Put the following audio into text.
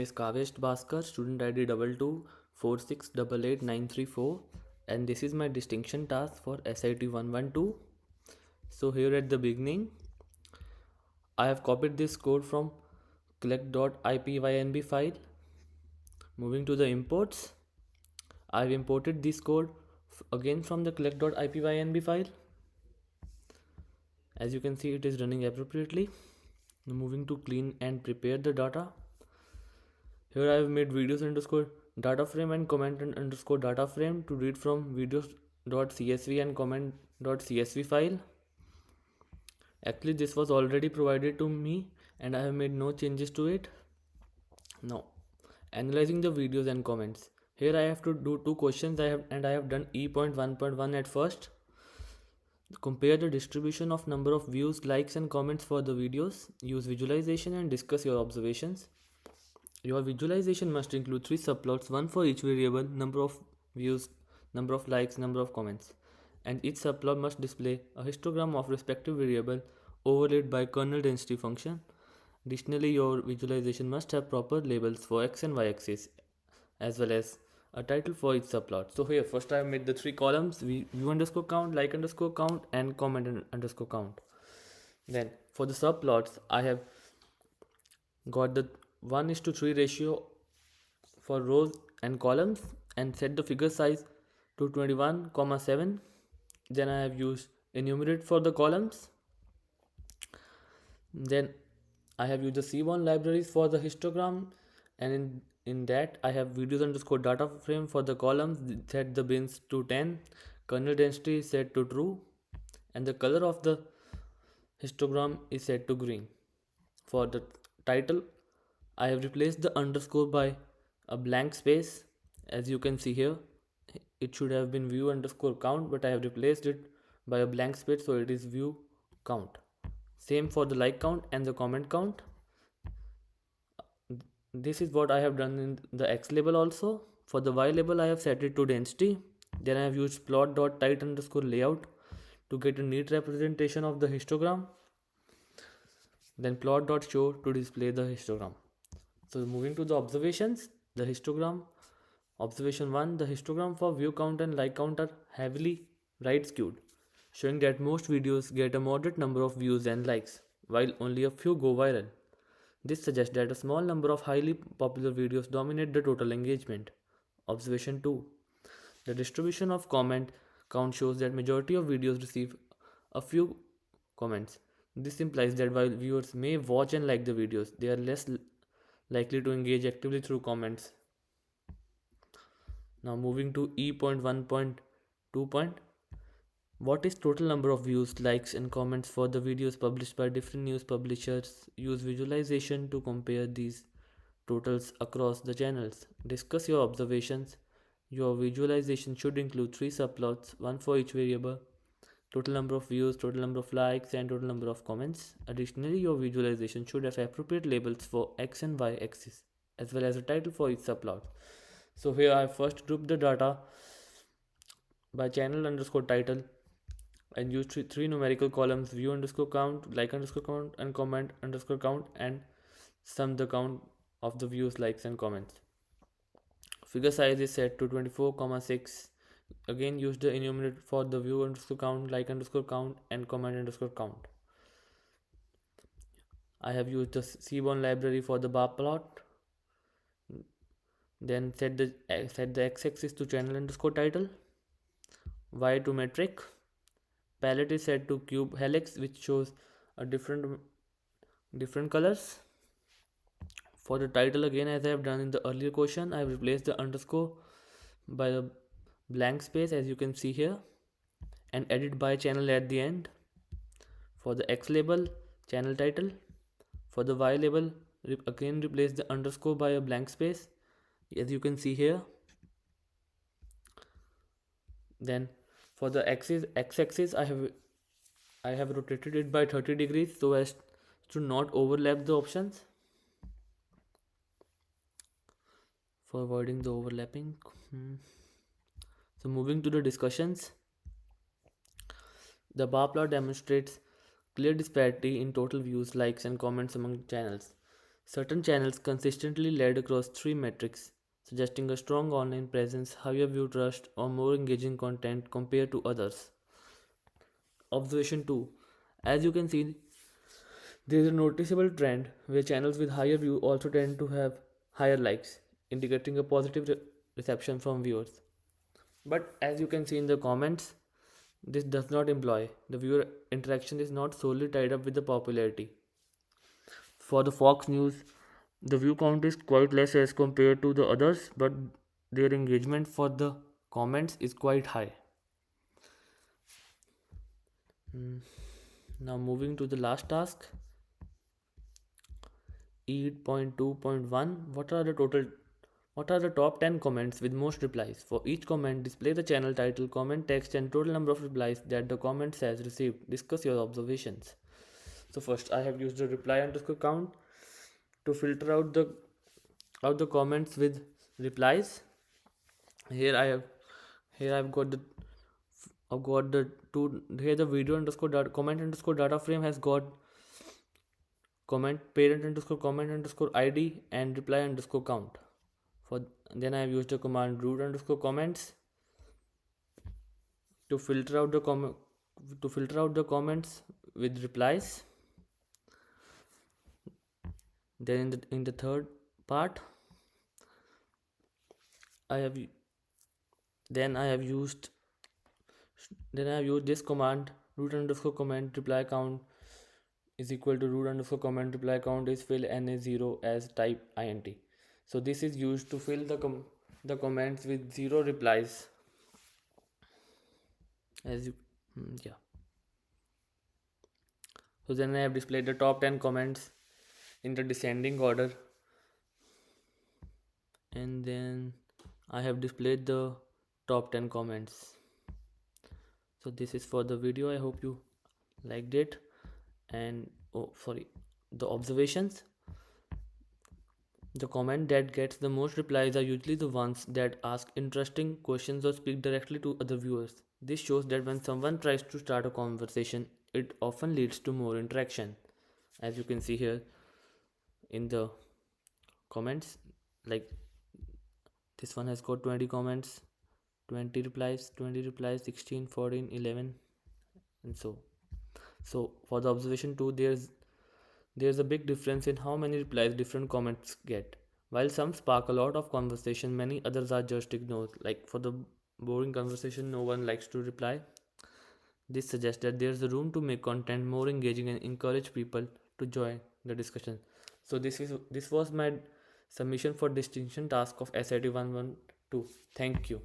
is Kavesh Bhaskar, student ID 2246888934, and this is my distinction task for SIT 112. So here at the beginning, I have copied this code from collect.ipynb file. Moving to the imports, I have imported this code again from the collect.ipynb file. As you can see, it is running appropriately. Now moving to clean and prepare the data. Here I have made videos underscore data frame and comment underscore data frame to read from videos.csv and comment.csv file. Actually, this was already provided to me and I have made no changes to it. Now, analyzing the videos and comments. Here I have to do two questions. I have done E.1.1 at first. Compare the distribution of number of views, likes and comments for the videos. Use visualization and discuss your observations. Your visualization must include 3 subplots, one for each variable, number of views, number of likes, number of comments. And each subplot must display a histogram of respective variable overlaid by kernel density function. Additionally, your visualization must have proper labels for x and y axis as well as a title for each subplot. So here first I have made the 3 columns, view underscore count, like underscore count and comment underscore count. Then for the subplots I have got the 1:3 ratio for rows and columns and set the figure size to 21,7. Then I have used enumerate for the columns. Then I have used the Seaborn libraries for the histogram, and in that I have videos underscore data frame for the columns, set the bins to 10, kernel density is set to true, and the color of the histogram is set to green. For the title, I have replaced the underscore by a blank space. As you can see here, it should have been view underscore count, but I have replaced it by a blank space, so it is view count. Same for the like count and the comment count. This is what I have done in the X label also. For the Y label, I have set it to density. Then I have used plot.tight underscore layout to get a neat representation of the histogram. Then plot.show to display the histogram. So moving to the observations, the histogram. Observation 1, the histogram for view count and like count are heavily right skewed, showing that most videos get a moderate number of views and likes, while only a few go viral. This suggests that a small number of highly popular videos dominate the total engagement. Observation 2, the distribution of comment count shows that majority of videos receive a few comments. This implies that while viewers may watch and like the videos, they are less likely to engage actively through comments. Now moving to E.1.2. What is total number of views, likes and comments for the videos published by different news publishers? Use visualization to compare these totals across the channels. Discuss your observations. Your visualization should include 3 subplots, one for each variable, total number of views, total number of likes and total number of comments. Additionally, your visualization should have appropriate labels for x and y axis as well as a title for each subplot. So here I first grouped the data by channel underscore title and use three numerical columns, view underscore count, like underscore count and comment underscore count, and sum the count of the views, likes and comments. Figure size is set to 24,6. Again use the enumerate for the view underscore count, like underscore count and comment underscore count. I have used the Seaborn library for the bar plot. Then set the x-axis to channel underscore title, y to metric, palette is set to cube helix, which shows a different colors. For the title, again as I have done in the earlier question, I have replaced the underscore by the blank space as you can see here, and edit by channel at the end. For the X label, channel title. For the Y label, again replace the underscore by a blank space as you can see here. Then for the x-axis, I have rotated it by 30 degrees so as to not overlap the options, for avoiding the overlapping. So moving to the discussions, the bar plot demonstrates clear disparity in total views, likes and comments among channels. Certain channels consistently led across three metrics, suggesting a strong online presence, higher view trust, or more engaging content compared to others. Observation 2. As you can see, there is a noticeable trend where channels with higher view also tend to have higher likes, indicating a positive reception from viewers. But as you can see in the comments, this does not imply the viewer interaction is not solely tied up with the popularity. For the Fox News, the view count is quite less as compared to the others, but their engagement for the comments is quite high. Now moving to the last task, E.2.1. What are the top 10 comments with most replies? For each comment, display the channel title, comment text, and total number of replies that the comment has received. Discuss your observations. So first, I have used the reply underscore count to filter out the comments with replies. Here I have here I've got the two. Here the video underscore data, comment underscore data frame has got comment parent underscore comment underscore id and reply underscore count. For then I have used the command root underscore comments to filter out the comments with replies. Then in the third part, I have then I have used this command root underscore comment reply count is equal to root underscore comment reply count is fill na0 as type int. So this is used to fill the comments with 0 replies. As you yeah. So then I have displayed the top 10 comments in the descending order, and then I have displayed the top 10 comments. So this is for the video. I hope you liked it. And oh sorry, the observations, the comment that gets the most replies are usually the ones that ask interesting questions or speak directly to other viewers. This shows that when someone tries to start a conversation, it often leads to more interaction. As you can see here in the comments, like this one has got 20 comments, 20 replies, 16, 14, 11, and so for the observation 2, there's a big difference in how many replies different comments get. While some spark a lot of conversation, many others are just ignored. Like for the boring conversation, no one likes to reply. This suggests that there's a room to make content more engaging and encourage people to join the discussion. So this was my submission for distinction task of SIT 112. Thank you.